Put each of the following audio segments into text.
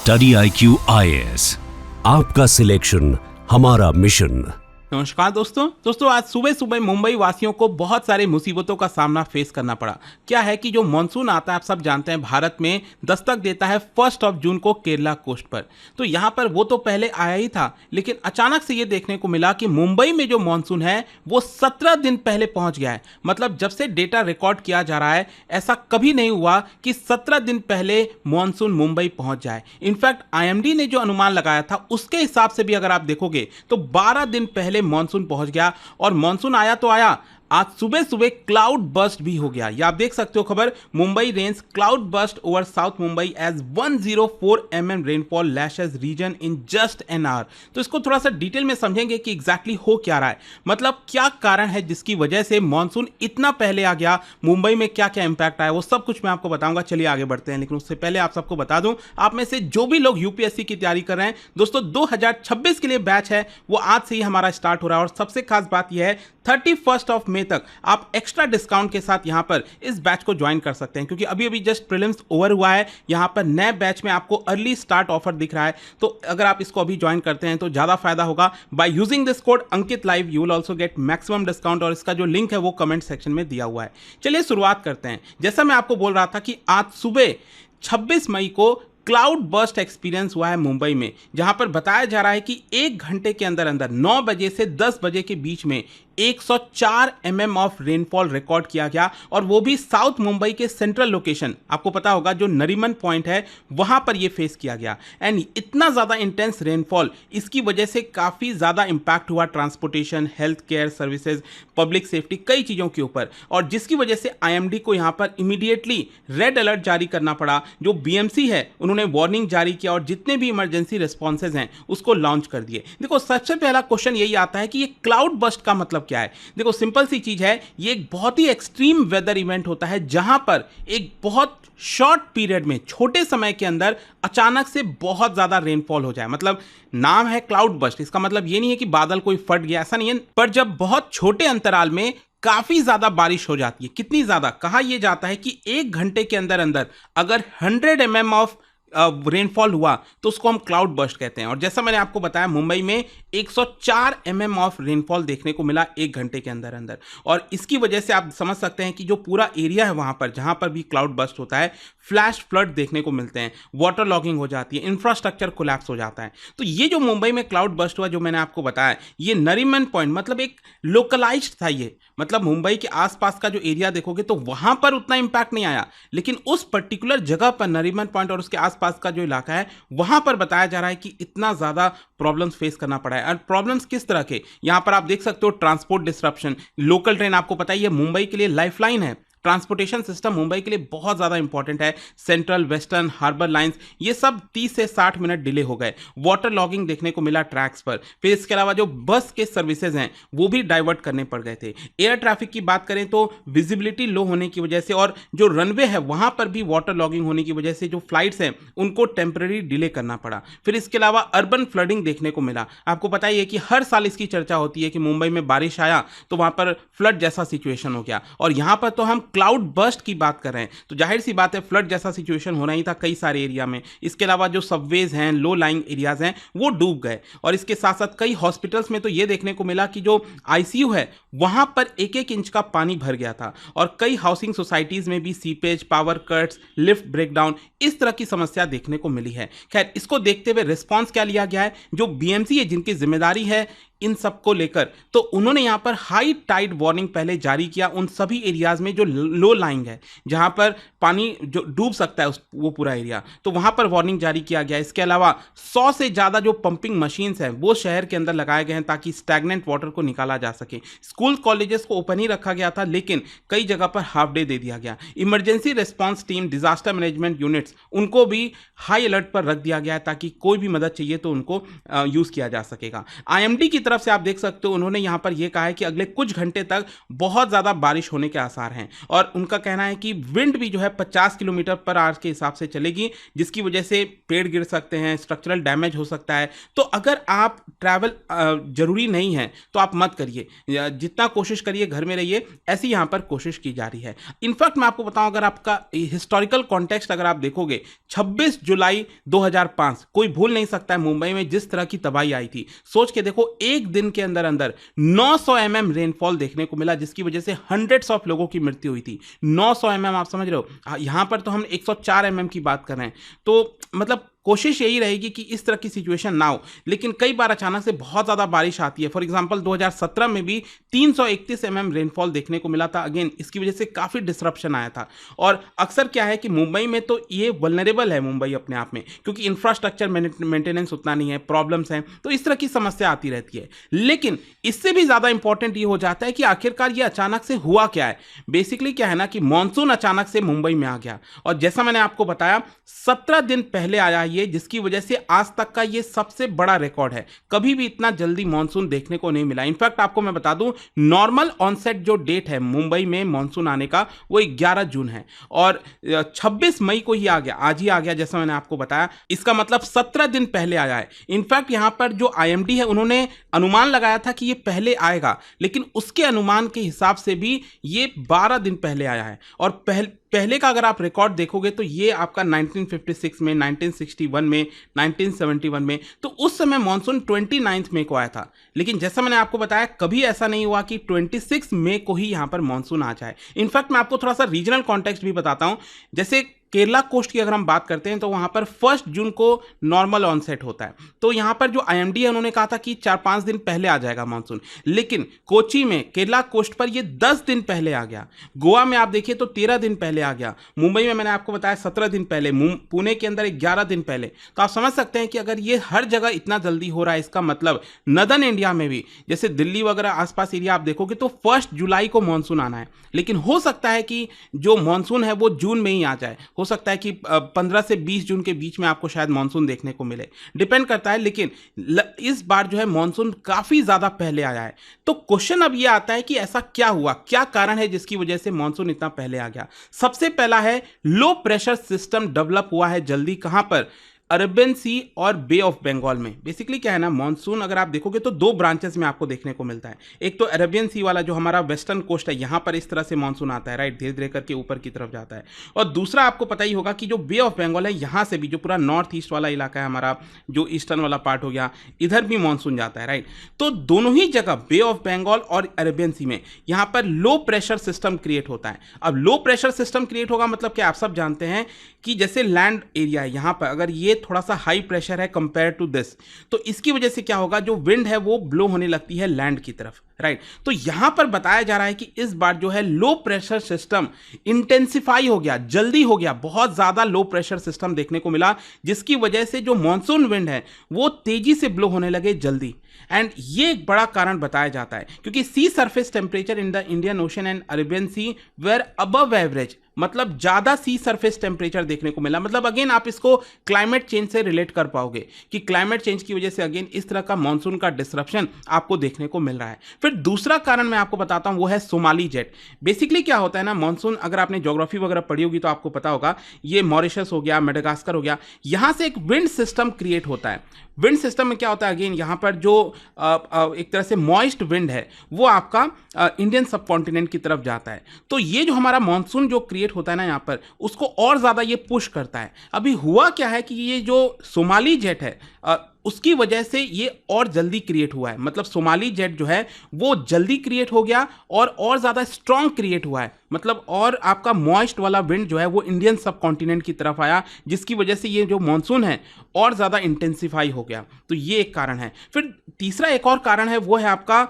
Study IQ IAS, आपका selection हमारा mission. नमस्कार दोस्तों आज सुबह सुबह मुंबई वासियों को बहुत सारे मुसीबतों का सामना फेस करना पड़ा। क्या है कि जो मानसून आता है, आप सब जानते हैं, भारत में दस्तक देता है 1 जून को केरला कोस्ट पर। तो यहाँ पर वो तो पहले आया ही था, लेकिन अचानक से ये देखने को मिला कि मुंबई में जो मानसून है वो 17 दिन पहले पहुंच गया है। मतलब जब से डेटा रिकॉर्ड किया जा रहा है, ऐसा कभी नहीं हुआ कि 17 दिन पहले मानसून मुंबई पहुंच जाए। इनफैक्ट IMD ने जो अनुमान लगाया था उसके हिसाब से भी अगर आप देखोगे तो 12 दिन पहले मॉनसून पहुंच गया। और मॉनसून आया तो आया, आज सुबह सुबह क्लाउड बर्स्ट भी हो गया। ये आप देख सकते हो खबर, Mumbai rains cloud burst over south Mumbai as 104 mm rainfall lashes region in just an hour. तो इसको थोड़ा सा डिटेल में समझेंगे कि एग्जैक्टली हो क्या रहा है, मतलब क्या कारण है जिसकी वजह से मॉनसून इतना पहले आ गया, मुंबई में क्या क्या इंपैक्ट आया, वो सब कुछ मैं आपको बताऊंगा। चलिए आगे बढ़ते हैं, लेकिन उससे पहले आप सबको बता दूं, आप में से जो भी लोग UPSC की तैयारी कर रहे हैं दोस्तों, 2026 के लिए बैच है वो आज से ही हमारा स्टार्ट हो रहा है। और सबसे खास बात यह है 31 मई तक आप एक्स्ट्रा डिस्काउंट के साथ यहां पर इस बैच को ज्वाइन कर सकते हैं, क्योंकि अभी अभी जस्ट प्रीलिम्स ओवर हुआ है। यहां पर नए बैच में आपको अर्ली स्टार्ट ऑफर दिख रहा है, तो अगर आप इसको अभी ज्वाइन करते हैं तो ज्यादा फायदा होगा। By using this code Ankit live you will also get maximum discount, और इसका जो लिंक है वो कमेंट सेक्शन में दिया हुआ है। चलिए शुरुआत करते हैं। जैसा मैं आपको बोल रहा था कि आज सुबह 26 मई को क्लाउड बर्स्ट एक्सपीरियंस हुआ है मुंबई में, जहां पर बताया जा रहा है कि 1 घंटे के अंदर अंदर 9 बजे से 10 बजे के बीच में 104 mm ऑफ रेनफॉल रिकॉर्ड किया गया। और वो भी साउथ मुंबई के सेंट्रल लोकेशन, आपको पता होगा जो नरीमन पॉइंट है वहां पर ये फेस किया गया। एंड इतना ज़्यादा इंटेंस रेनफॉल, इसकी वजह से काफ़ी ज़्यादा इंपैक्ट हुआ transportation, health care services, public safety, कई चीज़ों के ऊपर। और जिसकी वजह से IMD को यहाँ पर इमीडिएटली रेड अलर्ट जारी करना पड़ा। जो BMC है उन्होंने वार्निंग जारी किया और जितने भी इमरजेंसी रिस्पॉन्सेज हैं उसको लॉन्च कर दिए। देखो सबसे पहला क्वेश्चन यही आता है कि ये क्लाउड बर्स्ट का मतलब क्या है। देखो सिंपल सी चीज है, ये एक बहुत ही एक्सट्रीम वेदर इवेंट होता है जहां पर एक बहुत शॉर्ट पीरियड में, छोटे समय के अंदर अचानक से बहुत ज्यादा रेनफॉल हो जाए। मतलब नाम है क्लाउड बर्स्ट, इसका मतलब ये नहीं है कि बादल कोई फट गया, ऐसा नहीं है, पर जब बहुत छोटे अंतराल में काफी ज्यादा बारिश हो जाती है। कितनी ज्यादा, कहा यह जाता है कि 1 घंटे के अंदर अंदर अगर 100 mm ऑफ रेनफॉल हुआ तो उसको हम क्लाउड बर्स्ट कहते हैं। और जैसा मैंने आपको बताया, मुंबई में 104 mm ऑफ रेनफॉल देखने को मिला 1 घंटे के अंदर अंदर। और इसकी वजह से आप समझ सकते हैं कि जो पूरा एरिया है वहां पर जहां पर भी क्लाउड बर्स्ट होता है, फ्लैश फ्लड देखने को मिलते हैं, वाटर लॉगिंग हो जाती है, इंफ्रास्ट्रक्चर कोलैप्स हो जाता है। तो ये जो मुंबई में क्लाउड बर्स्ट हुआ, जो मैंने आपको बताया, ये नरीमन पॉइंट मतलब एक लोकलाइज्ड था। ये मतलब मुंबई के आसपास का जो एरिया देखोगे तो वहां पर उतना इंपैक्ट नहीं आया, लेकिन उस पर्टिकुलर जगह पर नरीमन पॉइंट और उसके आसपास का जो इलाका है वहां पर बताया जा रहा है कि इतना ज्यादा प्रॉब्लम्स फेस करना पड़ा है। और प्रॉब्लम्स किस तरह के, यहां पर आप देख सकते हो, ट्रांसपोर्ट डिसरप्शन, लोकल ट्रेन, आपको पता ही है मुंबई के लिए लाइफलाइन है। ट्रांसपोर्टेशन सिस्टम मुंबई के लिए बहुत ज़्यादा इंपॉर्टेंट है। सेंट्रल, वेस्टर्न, हार्बर लाइंस, ये सब 30 से 60 मिनट डिले हो गए। वाटर लॉगिंग देखने को मिला ट्रैक्स पर। फिर इसके अलावा जो बस के सर्विसेज हैं वो भी डाइवर्ट करने पड़ गए थे। एयर ट्रैफिक की बात करें तो विजिबिलिटी लो होने की वजह से, और जो रनवे है वहां पर भी वाटर लॉगिंग होने की वजह से जो फ्लाइट्स हैं उनको टेम्पररी डिले करना पड़ा। फिर इसके अलावा अर्बन फ्लडिंग देखने को मिला। आपको पता ही है कि हर साल इसकी चर्चा होती है कि मुंबई में बारिश आया तो वहां पर फ्लड जैसा सिचुएशन हो गया, और यहां पर तो हम क्लाउड बर्स्ट की बात कर रहे हैं, तो जाहिर सी बात है फ्लड जैसा सिचुएशन होना ही था कई सारे एरिया में। इसके अलावा जो सबवेज हैं, लो लाइंग एरियाज हैं, वो डूब गए। और इसके साथ साथ कई हॉस्पिटल्स में तो ये देखने को मिला कि जो ICU है वहां पर 1-1 इंच का पानी भर गया था। और कई हाउसिंग सोसाइटीज में भी seepage, power cuts, lift breakdown, इस तरह की समस्या देखने को मिली है। खैर, इसको देखते हुए रिस्पॉन्स क्या लिया गया है, जो BMC है जिनकी जिम्मेदारी है इन सब को लेकर, तो उन्होंने यहां पर हाई टाइड वार्निंग पहले जारी किया उन सभी एरियाज में जो लो लाइंग है, जहां पर पानी जो डूब सकता है वो पूरा एरिया, तो वहां पर वार्निंग जारी किया गया। इसके अलावा 100 से ज्यादा जो पंपिंग मशीन्स हैं वो शहर के अंदर लगाए गए हैं ताकि स्टैग्नेंट वाटर को निकाला जा सके। स्कूल कॉलेजेस को ओपन ही रखा गया था, लेकिन कई जगह पर हाफ डे दे दिया गया। Emergency response team, disaster management units, उनको भी हाई अलर्ट पर रख दिया गया है ताकि कोई भी मदद चाहिए तो उनको यूज किया जा सकेगा। IMD की तरफ से आप देख सकते हो उन्होंने यहाँ पर यह कहा है कि अगले कुछ घंटे तक बहुत ज़्यादा बारिश होने के आसार हैं और उनका कहना है कि विंड भी जो है 50 किलोमीटर पर आवर के हिसाब से चलेगी, जिसकी वजह से पेड़ गिर सकते हैं, स्ट्रक्चरल डैमेज हो सकता है। तो अगर आप ट्रैवल जरूरी नहीं है तो आप मत करिए, जितना कोशिश करिए घर में रहिए, ऐसी यहाँ पर कोशिश की जा रही है। इनफैक्ट मैं आपको बताऊं, अगर आपका हिस्टोरिकल कॉन्टेक्स्ट अगर आप देखोगे, 26 जुलाई 2005 कोई भूल नहीं सकता है मुंबई में जिस तरह की तबाही आई थी। सोच के देखो, एक दिन के अंदर अंदर 900 mm रेनफॉल देखने को मिला, जिसकी वजह से हंड्रेड्स ऑफ लोगों की मृत्यु हुई थी। 900 mm आप समझ रहे हो, यहां पर तो हम 104 mm की बात कर रहे हैं। तो मतलब कोशिश यही रहेगी कि इस तरह की सिचुएशन ना हो, लेकिन कई बार अचानक से बहुत ज़्यादा बारिश आती है। फॉर एग्जांपल 2017 में भी 331 mm रेनफॉल देखने को मिला था। अगेन इसकी वजह से काफ़ी डिसरप्शन आया था। और अक्सर क्या है कि मुंबई में तो ये वल्नरेबल है मुंबई अपने आप में, क्योंकि इंफ्रास्ट्रक्चर मेंटेनेंस उतना नहीं है, प्रॉब्लम्स हैं, तो इस तरह की समस्या आती रहती है। लेकिन इससे भी ज़्यादा इंपॉर्टेंट ये हो जाता है कि आखिरकार ये अचानक से हुआ क्या है। बेसिकली क्या है ना कि मानसून अचानक से मुंबई में आ गया, और जैसा मैंने आपको बताया 17 दिन पहले आया ये, जिसकी वजह से आज तक का ये सबसे बड़ा रिकॉर्ड है। कभी भी इतना जल्दी मानसून देखने को नहीं मिला। इनफैक्ट आपको मैं बता दूं, नॉर्मल ऑनसेट जो डेट है मुंबई में मानसून आने का, वो 11 जून है और 26 मई को ही आ गया, आज ही आ गया जैसा मैंने आपको बताया। इसका मतलब 17 दिन पहले आया है। इनफैक्ट यहां पर जो IMD है उन्होंने अनुमान लगाया था कि ये पहले आएगा, लेकिन उसके अनुमान के हिसाब से भी ये 12 दिन पहले आया है। और पहले का अगर आप रिकॉर्ड देखोगे तो ये आपका 1956 में, 1961 में, 1971 में, तो उस समय मानसून 29 मई को आया था। लेकिन जैसा मैंने आपको बताया, कभी ऐसा नहीं हुआ कि 26 मई को ही यहाँ पर मानसून आ जाए। इनफैक्ट मैं आपको थोड़ा सा रीजनल कॉन्टेक्स्ट भी बताता हूँ। जैसे केरला कोस्ट की अगर हम बात करते हैं तो वहाँ पर 1 जून को नॉर्मल ऑनसेट होता है। तो यहाँ पर जो IMD है उन्होंने कहा था कि 4-5 दिन पहले आ जाएगा मानसून, लेकिन कोची में केरला कोस्ट पर ये 10 दिन पहले आ गया। गोवा में आप देखिए तो 13 दिन पहले आ गया। मुंबई में मैंने आपको बताया 17 दिन पहले, पुणे के अंदर 11 दिन पहले। तो आप समझ सकते हैं कि अगर ये हर जगह इतना जल्दी हो रहा है, इसका मतलब नदर्न इंडिया में भी, जैसे दिल्ली वगैरह आसपास एरिया आप देखोगे तो 1 जुलाई को मानसून आना है। लेकिन हो सकता है कि जो मानसून है वो जून में ही आ जाए, हो सकता है कि 15 से 20 जून के बीच में आपको शायद मानसून देखने को मिले, डिपेंड करता है। लेकिन इस बार जो है मानसून काफी ज्यादा पहले आया है। तो क्वेश्चन अब ये आता है कि ऐसा क्या हुआ, क्या कारण है जिसकी वजह से मानसून इतना पहले आ गया। सबसे पहला है, लो प्रेशर सिस्टम डेवलप हुआ है जल्दी। कहां पर? अरेबियन सी और बे ऑफ बंगाल में। बेसिकली क्या है ना, मानसून अगर आप देखोगे तो 2 ब्रांचेस में आपको देखने को मिलता है। एक तो अरेबियन सी वाला जो हमारा वेस्टर्न कोस्ट है, यहाँ पर इस तरह से मानसून आता है, राइट, धीरे धीरे करके ऊपर की तरफ जाता है। और दूसरा आपको पता ही होगा कि जो बे ऑफ बंगाल है, यहाँ से भी जो पूरा नॉर्थ ईस्ट वाला इलाका है हमारा, जो ईस्टर्न वाला पार्ट हो गया, इधर भी मानसून जाता है, राइट। तो दोनों ही जगह बे ऑफ बंगाल और अरेबियन सी में यहाँ पर लो प्रेशर सिस्टम क्रिएट होता है। अब लो प्रेशर सिस्टम क्रिएट होगा मतलब क्या, आप सब जानते हैं कि जैसे लैंड एरिया है यहाँ पर, अगर ये थोड़ा सा हाई प्रेशर है कंपेयर टू दिस, तो इसकी वजह से क्या होगा, जो विंड है वो ब्लो होने लगती है लैंड की तरफ, राइट। तो यहां पर बताया जा रहा है कि इस बार जो है लो प्रेशर सिस्टम इंटेंसिफाई हो गया, जल्दी हो गया, बहुत ज्यादा लो प्रेशर सिस्टम देखने को मिला, जिसकी वजह से जो मॉनसून विंड है वो तेजी से ब्लो होने लगे जल्दी। एंड ये एक बड़ा कारण बताया जाता है क्योंकि sea surface temperature in the Indian Ocean and Arabian Sea were above average, मतलब ज्यादा सी सरफेस टेम्परेचर देखने को मिला। मतलब अगेन आप इसको क्लाइमेट चेंज से रिलेट कर पाओगे कि क्लाइमेट चेंज की वजह से अगेन इस तरह का मॉनसून का डिसरप्शन आपको देखने को मिल रहा है। फिर दूसरा कारण मैं आपको बताता हूं, वो है सोमाली जेट। बेसिकली क्या होता है ना, मॉनसून अगर आपने ज्योग्राफी वगैरह पढ़ी होगी तो आपको पता होगा, ये मॉरिशस हो गया, मेडागास्कर हो गया, यहां से एक विंड सिस्टम क्रिएट होता है। विंड सिस्टम में क्या होता है, अगेन यहाँ पर जो एक तरह से मॉइस्ट विंड है वो आपका इंडियन सब कॉन्टिनेंट की तरफ जाता है। तो ये जो हमारा मॉनसून जो क्रिएट होता है ना यहाँ पर, उसको और ज़्यादा ये पुश करता है। अभी हुआ क्या है कि ये जो सोमाली जेट है उसकी वजह से ये और जल्दी क्रिएट हुआ है। मतलब सोमाली जेट जो है वो जल्दी क्रिएट हो गया और ज़्यादा स्ट्रॉन्ग क्रिएट हुआ है। मतलब और आपका मॉइस्ट वाला विंड जो है वो इंडियन सब कॉन्टिनेंट की तरफ आया, जिसकी वजह से ये जो मॉनसून है और ज़्यादा इंटेंसिफाई हो गया। तो ये एक कारण है। फिर तीसरा एक और कारण है, वो है आपका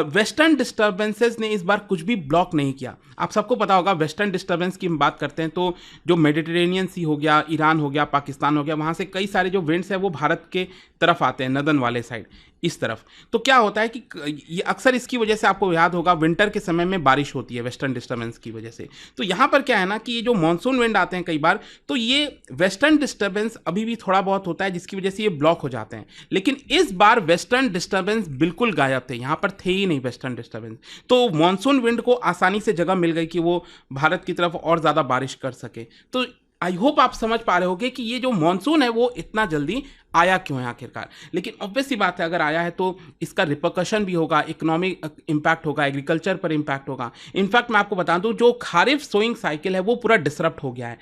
वेस्टर्न डिस्टर्बेंसेस ने इस बार कुछ भी ब्लॉक नहीं किया। आप सबको पता होगा वेस्टर्न डिस्टर्बेंस की हम बात करते हैं तो जो मेडिटेरेनियन सी हो गया, ईरान हो गया, पाकिस्तान हो गया, वहाँ से कई सारे जो विंड्स हैं वो भारत के तरफ आते हैं, नदन वाले साइड इस तरफ, तो क्या होता है कि ये अक्सर इसकी वजह से आपको याद होगा विंटर के समय में बारिश होती है वेस्टर्न डिस्टर्बेंस की वजह से। तो यहाँ पर क्या है ना कि ये जो मानसून विंड आते हैं कई बार, तो ये वेस्टर्न डिस्टर्बेंस अभी भी थोड़ा बहुत होता है जिसकी वजह से ये ब्लॉक हो जाते हैं। लेकिन इस बार वेस्टर्न डिस्टर्बेंस बिल्कुल गायब थे, यहाँ पर थे ही नहीं वेस्टर्न डिस्टर्बेंस। तो मानसून विंड को आसानी से जगह मिल गई कि वो भारत की तरफ और ज़्यादा बारिश कर सके। तो आई होप आप समझ पा रहे होगे कि ये जो मानसून है वो इतना जल्दी आया क्यों है आखिरकार। लेकिन ऑब्वियस सी बात है, अगर आया है तो इसका रिपरकशन भी होगा, इकोनॉमिक इम्पैक्ट होगा, एग्रीकल्चर पर इम्पैक्ट होगा। इनफैक्ट मैं आपको बता दूं, जो खारिफ सोइंग साइकिल है वो पूरा डिसरप्ट हो गया है।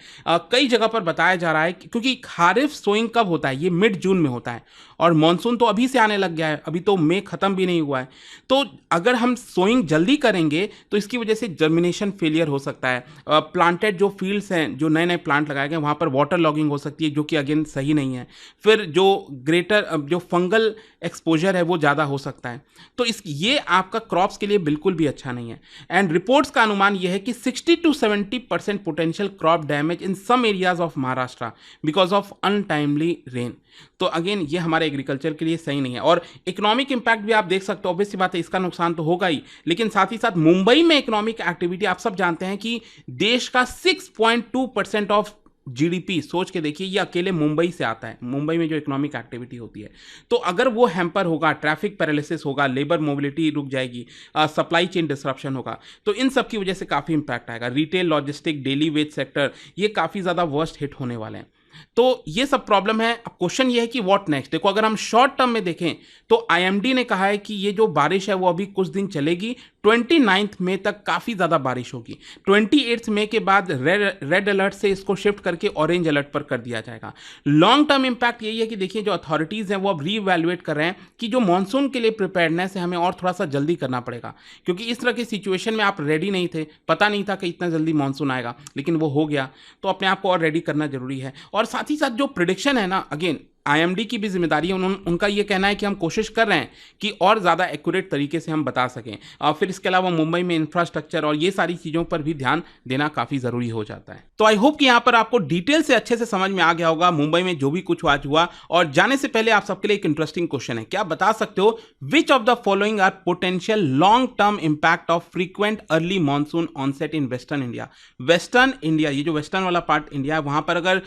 कई जगह पर बताया जा रहा है क्योंकि खारिफ सोइंग कब होता है, ये मिड जून में होता है और मानसून तो अभी से आने लग गया है, अभी तो मई खत्म भी नहीं हुआ है। तो अगर हम सोइंग जल्दी करेंगे तो इसकी वजह से जर्मिनेशन फेलियर हो सकता है। प्लांटेड जो फील्ड्स हैं, जो नए नए प्लांट लगाए गए, वहाँ पर वाटर लॉगिंग हो सकती है जो कि अगेन सही नहीं है। फिर जो जो फंगल एक्सपोजर है वो ज़्यादा हो सकता है। तो ये आपका क्रॉप्स के लिए बिल्कुल भी अच्छा नहीं है। एंड रिपोर्ट्स का अनुमान यह है कि 60 to 70% potential crop damage in some areas of Maharashtra because of untimely rain. तो अगेन ये हमारे एग्रीकल्चर के लिए सही नहीं है। और इकोनॉमिक इंपैक्ट भी आप देख सकते हो, ऑब्वियस सी बात है इसका नुकसान तो होगा ही, लेकिन साथ ही साथ मुंबई में इकोनॉमिक एक्टिविटी आप सब जानते हैं कि देश का 6.2% ऑफ जीडीपी, सोच के देखिए, ये अकेले मुंबई से आता है, मुंबई में जो इकोनॉमिक एक्टिविटी होती है। तो अगर वो हैम्पर होगा, ट्रैफिक पैरालिसिस होगा, लेबर मोबिलिटी रुक जाएगी, सप्लाई चेन डिसरप्शन होगा, तो इन सब की वजह से काफ़ी इंपैक्ट आएगा। Retail, logistic, daily veg sector, ये काफ़ी ज़्यादा वर्स्ट हिट होने वाले हैं। तो ये सब प्रॉब्लम है। अब क्वेश्चन ये है कि व्हाट नेक्स्ट। देखो, अगर हम शॉर्ट टर्म में देखें तो आईएमडी ने कहा है कि ये जो बारिश है वो अभी कुछ दिन चलेगी, 29 मई तक काफ़ी ज़्यादा बारिश होगी। 28 मई के बाद रेड अलर्ट से इसको शिफ्ट करके ऑरेंज अलर्ट पर कर दिया जाएगा। लॉन्ग टर्म इंपैक्ट यही है कि देखिए, जो अथॉरिटीज़ हैं वो अब रीवैल्यूएट कर रहे हैं कि जो मानसून के लिए प्रिपेयर्डनेस है हमें और थोड़ा सा जल्दी करना पड़ेगा, क्योंकि इस तरह की सिचुएशन में आप रेडी नहीं थे, पता नहीं था कि इतना जल्दी मानसून आएगा, लेकिन वो हो गया, तो अपने आप को और रेडी करना जरूरी है। और साथ ही साथ जो प्रेडिक्शन है ना, अगेन आईएमडी की भी जिम्मेदारी है, उनका ये कहना है कि हम कोशिश कर रहे हैं कि और ज़्यादा एक्यूरेट तरीके से हम बता सकें। और फिर इसके अलावा मुंबई में इंफ्रास्ट्रक्चर और ये सारी चीज़ों पर भी ध्यान देना काफ़ी ज़रूरी हो जाता है। तो आई होप कि यहाँ पर आपको डिटेल से अच्छे से समझ में आ गया होगा मुंबई में जो भी कुछ आज हुआ। और जाने से पहले आप सबके लिए एक इंटरेस्टिंग क्वेश्चन है, क्या आप बता सकते हो which of the following are potential long term impact of frequent early monsoon onset in western India. Western India, ये जो वेस्टर्न वाला पार्ट इंडिया है, वहाँ पर अगर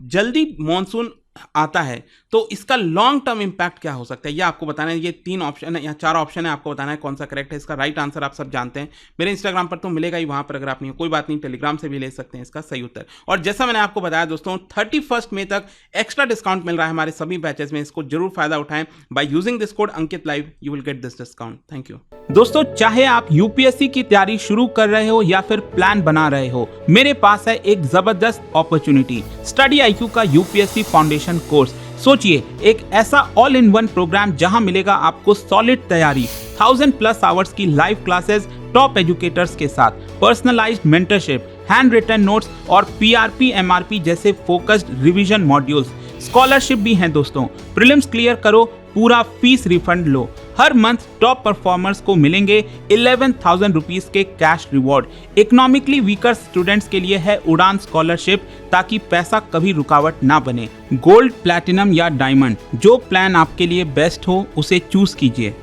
जल्दी मानसून आता है तो इसका लॉन्ग टर्म इंपैक्ट क्या हो सकता है, ये आपको बताना है। ये 3 ऑप्शन है या 4 ऑप्शन है, आपको बताना है कौन सा करेक्ट है। इसका राइट आंसर आप सब जानते हैं, मेरे इंस्टाग्राम पर तो मिलेगा ही, वहां पर अगर आप नहीं हो कोई बात नहीं, टेलीग्राम से भी ले सकते हैं इसका सही उत्तर। और जैसा मैंने आपको बताया दोस्तों, 31 मई तक एक्स्ट्रा डिस्काउंट मिल रहा है हमारे सभी बैचेस में, इसको जरूर फायदा उठाएं। By using this code Ankit live you will get this discount. Thank you दोस्तों। चाहे आप यूपीएससी की तैयारी शुरू कर रहे हो या फिर प्लान बना रहे हो, मेरे पास है एक जबरदस्त अपॉर्चुनिटी, स्टडी आईक्यू का यूपीएससी फाउंडेशन कोर्स। सोचिए, एक ऐसा ऑल इन वन प्रोग्राम जहां मिलेगा आपको सॉलिड तैयारी, 1000+ आवर्स की लाइव क्लासेस टॉप एजुकेटर्स के साथ, personalised mentorship, hand written notes और पीआरपी एमआरपी जैसे फोकस्ड रिवीजन मॉड्यूल्स। स्कॉलरशिप भी हैं दोस्तों, प्रीलिम्स क्लियर करो, पूरा फीस रिफंड लो। हर मंथ टॉप परफॉर्मर्स को मिलेंगे 11,000 रुपीज के cash reward. Economically weaker students के लिए है उड़ान स्कॉलरशिप, ताकि पैसा कभी रुकावट ना बने। गोल्ड, प्लैटिनम या डायमंड, जो प्लान आपके लिए बेस्ट हो उसे चूज कीजिए।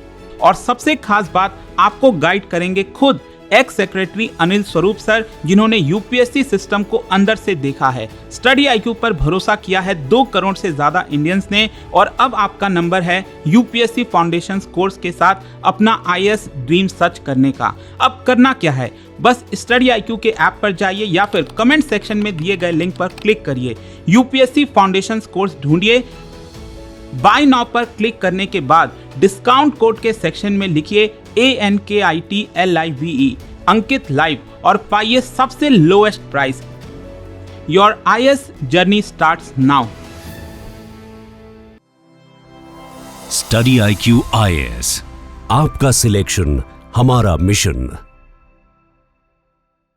और सबसे खास बात, आपको गाइड करेंगे खुद x secretary Anil Swarup sir, जिन्होंने यूपीएससी सिस्टम को अंदर से देखा है। स्टडी आईक्यू पर भरोसा किया है 2 करोड़ से ज्यादा इंडियंस ने, और अब आपका नंबर है यूपीएससी फाउंडेशन कोर्स के साथ अपना आईएएस ड्रीम सर्च करने का। अब करना क्या है, बस स्टडी आईक्यू के ऐप पर जाइए या फिर कमेंट सेक्शन में दिए गए लिंक पर क्लिक करिए, यूपीएससी फाउंडेशन कोर्स ढूंढिए। बाय नाउ पर क्लिक करने के बाद डिस्काउंट कोड के सेक्शन में लिखिए ANKITLIVE अंकित लाइव और पाइए सबसे lowest price. Your IAS journey starts now. Study IQ IAS, आपका सिलेक्शन हमारा मिशन।